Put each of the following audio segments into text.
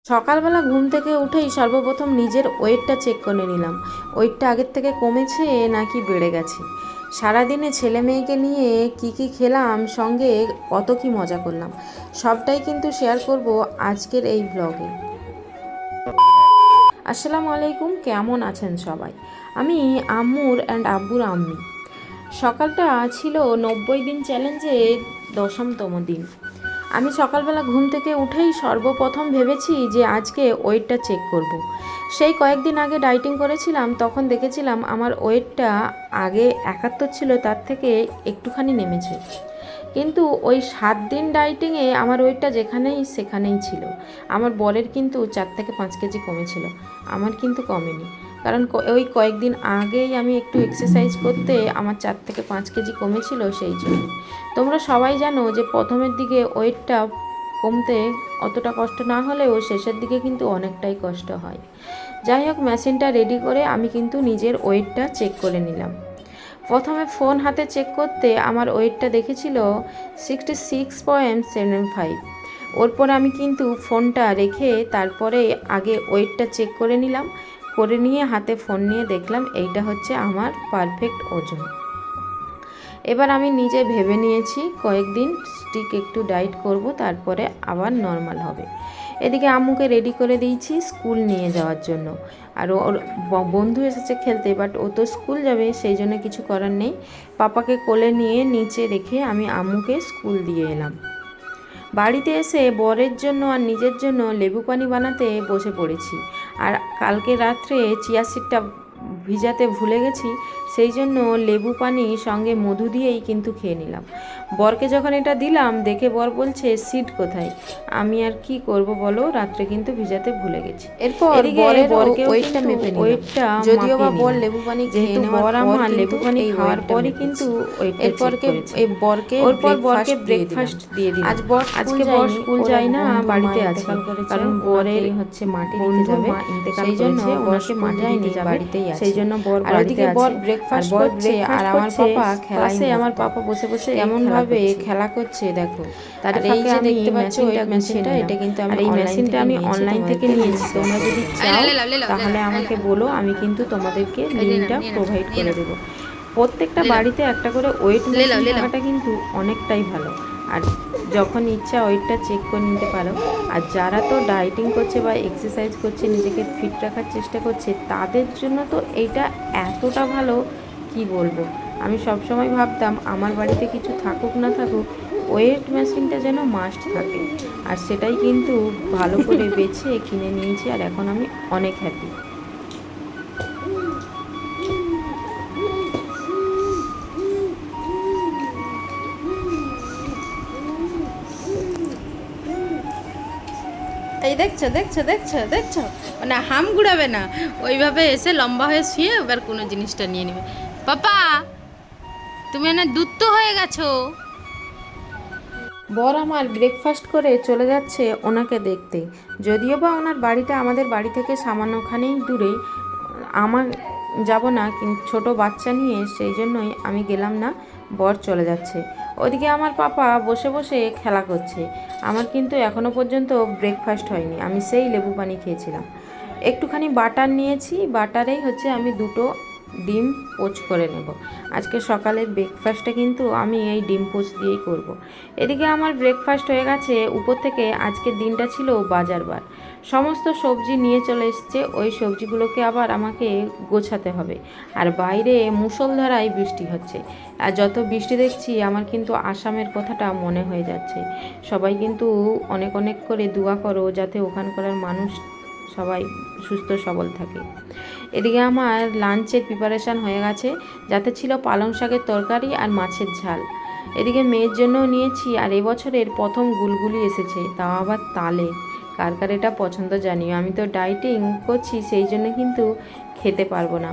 সকালবেলা ঘুম থেকে উঠেই সর্বপ্রথম নিজের ওয়েটটা চেক করে নিলাম। ওয়েটটা আগের থেকে কমেছে নাকি বেড়ে গেছে। সারাদিনে ছেলে মেয়েকে নিয়ে কি খেলাম, সঙ্গে কত কি মজা করলাম, সবটাই কিন্তু শেয়ার করব আজকের এই ব্লগে। আসসালামু আলাইকুম, কেমন আছেন সবাই? আমি আম্মুর অ্যান্ড আব্বুর আম্মি। সকালটা ছিল 90 দিন চ্যালেঞ্জের 10তম দিন। আমি সকালবেলা ঘুম থেকে উঠেই সর্বপ্রথম ভেবেছি যে আজকে ওয়েটটা চেক করব। সেই কয়েকদিন আগে ডায়েটিং করেছিলাম, তখন দেখেছিলাম আমার ওয়েটটা আগে 71 ছিল, তার থেকে একটুখানি নেমেছে। কিন্তু ওই 7 দিন ডায়েটিংয়ে আমার ওয়েটটা যেখানেই সেখানেই ছিল। আমার বরের কিন্তু 4 থেকে 5 কেজি কমেছিল, আমার কিন্তু কমেনি। কারণ ওই কয়েকদিন আগেই আমি একটু এক্সারসাইজ করতে আমার 4 থেকে 5 কেজি কমেছিল, সেই জন্য। তোমরা সবাই জানো যে প্রথমের দিকে ওয়েটটা কমতে অতটা কষ্ট না হলেও শেষের দিকে কিন্তু অনেকটাই কষ্ট হয়। যাই হোক, মেশিনটা রেডি করে আমি কিন্তু নিজের ওয়েটটা চেক করে নিলাম। প্রথমে ফোন হাতে চেক করতে আমার ওয়েটটা দেখেছিল 66.75। ওরপর আমি কিন্তু ফোনটা রেখে তারপরে আগে ওয়েটটা চেক করে নিলাম। করে নিয়ে হাতে ফোন নিয়ে দেখলাম এইটা হচ্ছে আমার পারফেক্ট ওজন। এবার আমি নিজে ভেবে নিয়েছি কয়েকদিন স্টিক একটু ডায়েট করব, তারপরে আবার নর্মাল হবে। এদিকে আম্মুকে রেডি করে দিয়েছি স্কুল নিয়ে যাওয়ার জন্য। আর ওর বন্ধু এসেছে খেলতে, বাট ও তো স্কুল যাবে, সেই জন্য কিছু করার নেই। পাপাকে কোলে নিয়ে নিচে রেখে আমি আম্মুকে স্কুল দিয়ে এলাম। বাড়িতে এসে বরের জন্য আর নিজের জন্য লেবু পানি বানাতে বসে পড়েছি। আর কালকে রাত্রে চিয়া সিডটা ভিজাতে ভুলে গেছি, সেই জন্য লেবু পানি সঙ্গে মধু দিয়েই কিন্তু খেয়ে নিলাম। বরকে যখন এটা দিলাম, দেখে বর বলছে সিড কোথায়। আমি আর কি করব বলো, রাত্রে কিন্তু ভিজাতে ভুলে গেছি। এরপর বরকে ওয়েটটা মেপে নিলাম। ওয়েটটা যদিও বা বর লেবু পানি যেহেতু বর আমার লেবু পানি খাওয়ার পরই কিন্তু বরকে ব্রেকফাস্ট দিয়ে দিলাম। আজকে বর স্কুল যায় না, বাড়িতে আছে, কারণ বরের হচ্ছে মাটি দিতে যাবে, সেই জন্য ওনাকে মাটি দিতে যাবে, বাড়িতেই আছে, সেই জন্য বর বাড়িতে আছে। বর ব্রেকফাস্ট করছে আর আমার পাপা ক্লাসে, আমার পাপা বসে বসে এমন ভাবে খেলা করছে দেখো। তার এই যে দেখতে পাচ্ছ মেশিনটা, এটা কিন্তু আমি এই মেশিনটা আমি অনলাইন থেকে নিয়েছি। তোমরা যদি চাও তাহলে আমাকে বলো, আমি কিন্তু তোমাদেরকে লিংকটা প্রোভাইড করে দেবো। প্রত্যেকটা বাড়িতে একটা করে ওয়েট মেশিন থাকাটা কিন্তু অনেকটাই ভালো। আর যখন ইচ্ছা ওয়েটটা চেক করে নিতে পারো। আর যারা তো ডায়েটিং করছে বা এক্সারসাইজ করছে, নিজেকে ফিট রাখার চেষ্টা করছে, তাদের জন্য তো এইটা এতটা ভালো কি বলবো। আমি সবসময় ভাবতাম আমার বাড়িতে কিছু থাকুক না থাকুক, ওয়েট মেশিনটা যেন মাস্ট থাকে। আর সেটাই কিন্তু ভালো করে বেছে কিনে নিয়েছি, আর এখন আমি অনেক হ্যাপি। এই দেখছো দেখছো দেখছো দেখছো, মানে হাম গুড়াবে না, ওইভাবে এসে লম্বা হয়ে শুয়ে এবার কোনো জিনিসটা নিয়ে নেবে। পাপা তুমি এনে দুধ হয়ে গেছো। বর আমার ব্রেকফাস্ট করে চলে যাচ্ছে ওনাকে দেখতে। যদিও বা ওনার বাড়িটা আমাদের বাড়ি থেকে সামান্যখানেই দূরে, আমার যাব না, কিন্তু ছোটো বাচ্চা নিয়ে, সেই জন্যই আমি গেলাম না। বর চলে যাচ্ছে। ওদিকে আমার পাপা বসে বসে খেলা করছে। আমার কিন্তু এখনও পর্যন্ত ব্রেকফাস্ট হয়নি, আমি সেই লেবু পানি খেয়েছিলাম। একটুখানি বাটার নিয়েছি, বাটারেই হচ্ছে আমি 2টো ডিম পোচ করে নেব। আজকে সকালের ব্রেকফাস্টটা কিন্তু আমি এই ডিম পোচ দিয়েই করব। এদিকে আমার ব্রেকফাস্ট হয়ে গেছে। উপর থেকে আজকের দিনটা ছিল বাজারবার, সমস্ত সবজি নিয়ে চলে এসছে। ওই সবজিগুলোকে আবার আমাকে গোছাতে হবে। আর বাইরে মুষলধারায় বৃষ্টি হচ্ছে। আর যত বৃষ্টি দেখছি আমার কিন্তু আসামের কথাটা মনে হয়ে যাচ্ছে। সবাই কিন্তু অনেক অনেক করে দোয়া করো যাতে ওখানকার মানুষ সবাই সুস্থ সবল থাকে। এদিকে আমার লাঞ্চের প্রিপারেশান হয়ে গেছে, যাতে ছিল পালং শাকের তরকারি আর মাছের ঝাল। এদিকে মেয়ের জন্যও নিয়েছি। আর এবছরের প্রথম গুলগুলি এসেছে, তাও আবার তালে। কার কার এটা পছন্দ জানিও। আমি তো ডায়েটিং করছি, সেই জন্য কিন্তু খেতে পারবো না।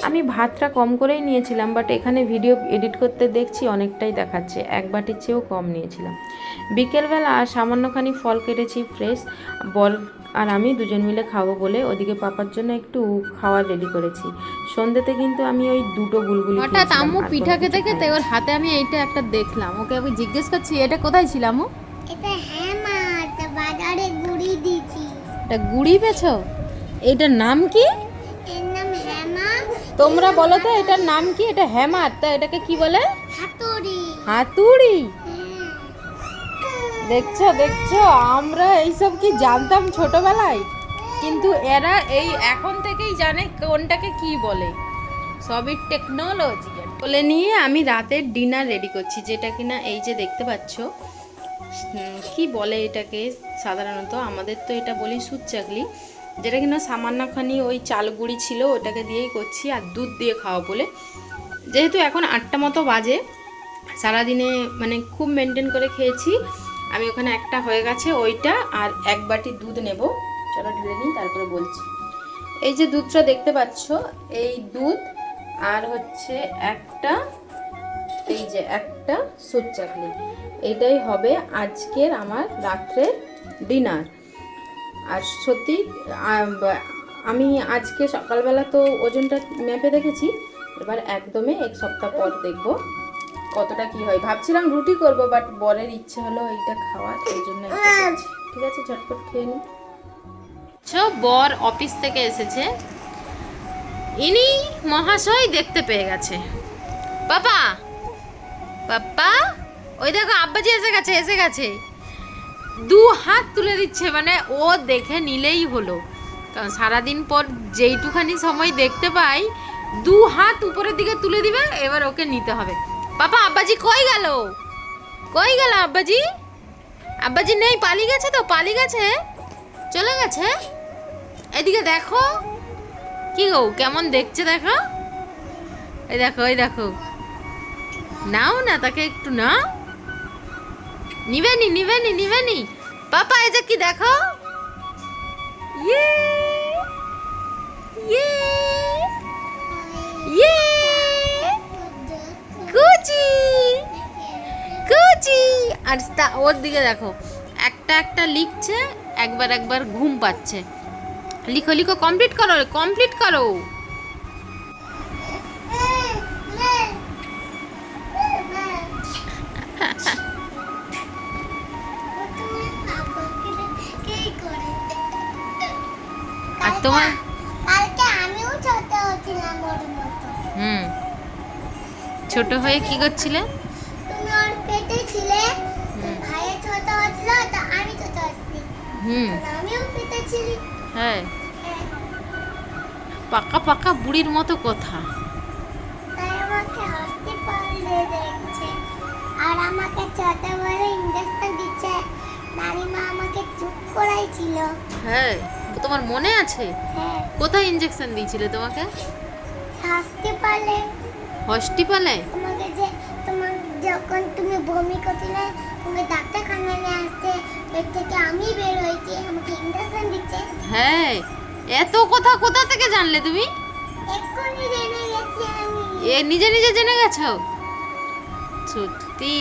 আমি ভাতটা কম করেই নিয়েছিলাম, বাট এখানে ভিডিও এডিট করতে দেখছি অনেকটাই দেখাচ্ছে, 1 বাটির চেয়েও কম নিয়েছিলাম। বিকেলবেলা সামান্যখানি ফল কেটেছি ফ্রেশ, বর আর আমি দুজন মিলে খাবো বলে। ওদিকে পাপার জন্য একটু খাওয়ার রেডি করেছি। সন্ধ্যেতে কিন্তু আমি ওই 2টো গুলগুলি হঠাৎ আম্মু পিঠা খেতে খেতে ওর হাতে আমি এইটা একটা দেখলাম, ওকে আমি জিজ্ঞেস করছি এটা কোথায় ছিলাম। এটা হ্যাঁ মা, এটা বাজারে গুড়ি দিয়েছি। এটা গুড়ি পেছো? এটার নাম কি? এর নাম হেমা। তোমরা বলো তো এটার নাম কি? এটা হ্যামার, তা এটাকে কি বলে? হাতুড়ি। হাতুড়ি। হ্যাঁ। দেখছো দেখছো, আমরা এইসব কি জানতাম ছোটবেলায়, কিন্তু এরা এই এখন থেকেই জানে কোনটাকে কি বলে। সবই টেকনোলজি বলে নিয়ে আমি রাতের ডিনার রেডি করছি, যেটা কিনা এই যে দেখতে পাচ্ছ। কি বলে এটাকে সাধারণত, আমাদের তো এটা বলি সুদ চাকলি, যেটা কিনা সামান্যখানি ওই চাল গুঁড়ি ছিল ওটাকে দিয়েই করছি, আর দুধ দিয়ে খাওয়া বলে। যেহেতু এখন 8টা মতো বাজে, সারাদিনে মানে খুব মেনটেন করে খেয়েছি আমি। ওখানে একটা হয়ে গেছে ওইটা, আর 1 বাটি দুধ নেব। চলো ঢেলে নিই, তারপরে বলছি। এই যে দুধটা দেখতে পাচ্ছ, এই দুধ আর হচ্ছে এই যে একটা সুদ চাকলি, এটাই হবে আজকের আমার রাত্রের ডিনার। আর সত্যি আমি আজকে সকালবেলা তো ওজনটা মেপে দেখেছি, এবার একদমই 1 সপ্তাহ পর দেখবো কতটা কি হয়। ভাবছিলাম রুটি করব, বাট বরের ইচ্ছে হলো এইটা খাওয়ার, এই জন্য এটা করছি। ঠিক আছে, ঝটপট খেয়ে নিই। বর অফিস থেকে এসেছে, ইনি মহাশয় দেখতে পেয়ে গেছে। পাপা পাপা, ওই দেখো আব্বাজি এসে গেছে। 2 হাত তুলে দিচ্ছে, মানে ও দেখে নিলেই হলো, কারণ সারাদিন পর যেইটুখানি সময় দেখতে পাই 2 হাত উপরের দিকে তুলে দিবে, এবার ওকে নিতে হবে। পাপা আব্বাজি কই গেল? কই গেল আব্বাজি? আব্বাজি নেই, পালিয়ে গেছে, তো পালিয়ে গেছে, চলে গেছে। এদিকে দেখো, কি গো কেমন দেখছে দেখো, এই দেখো এই দেখো। নাও না তাকে একটু, না নিবেনি। পাপা এই যে কি দেখো, ইয়ে ইয়ে ইয়ে, কুচি। আর ওর দিকে দেখো, একটা লিখছে, একবার ঘুম পাচ্ছে। লিখো কমপ্লিট করো। আর তোমার কালকে আমিও ছোট হচ্ছিলাম ওর মতো। ছোট হয়ে কি করছিলে? তুমি ওর পেটে ছিলে, ভাইয়ের ছোট হচ্ছিল, তো আমি ছোট হচ্ছি। আমিও পেটে ছিলি। হ্যাঁ, পাকা বুড়ির মতো কথা। তাই আমাকে হসপিটালে দেখছে, আর আমাকে ছোটবেলায় ইঞ্জেকশন দিচ্ছে। নানিমা আমাকে চুপ করাইছিল। হ্যাঁ, তোমার মনে আছে? হ্যাঁ। কোথায় ইঞ্জেকশন দিয়েছিলে তোমাকে? হসপিটালে? তোমাকে যে তোমার যখন তুমি বমি করছিলে, তুমি ডাক্তারখানায় নিয়ে আসতে, এর থেকে আমি বের হয়েছি, আমাকে ইঞ্জেকশন দিচ্ছে। হ্যাঁ, এত কথা কোথা থেকে জানলে তুমি? এক্ষুনি জেনে গেছি আমি। নিজে জেনে গেছো? সত্যি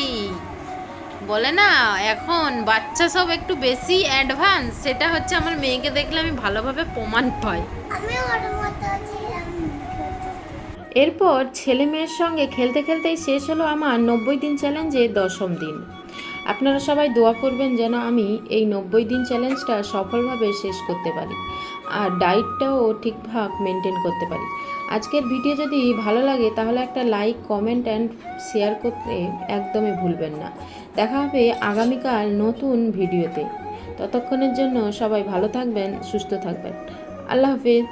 বলে না, এখন বাচ্চা সব একটু বেশি অ্যাডভান্স, সেটা হচ্ছে আমার মেয়েকে দেখলে আমি ভালোভাবে প্রমাণ পাই। আমি ওর মতো ছিলাম। এরপর ছেলে মেয়ের সঙ্গে খেলতে খেলতেই শেষ হলো আমার 90 দিন চ্যালেঞ্জের 10ম দিন। আপনারা সবাই দোয়া করবেন যেন আমি এই 90 দিন চ্যালেঞ্জটা সফলভাবে শেষ করতে পারি, আর ডায়েটটাও ঠিকঠাক মেনটেন করতে পারি। আজকের ভিডিও যদি ভালো লাগে তাহলে একটা লাইক, কমেন্ট অ্যান্ড শেয়ার করতে একদমই ভুলবেন না। দেখা হবে আগামীকাল নতুন ভিডিওতে। ততক্ষণের জন্য সবাই ভালো থাকবেন, সুস্থ থাকবেন। আল্লাহ হাফেজ।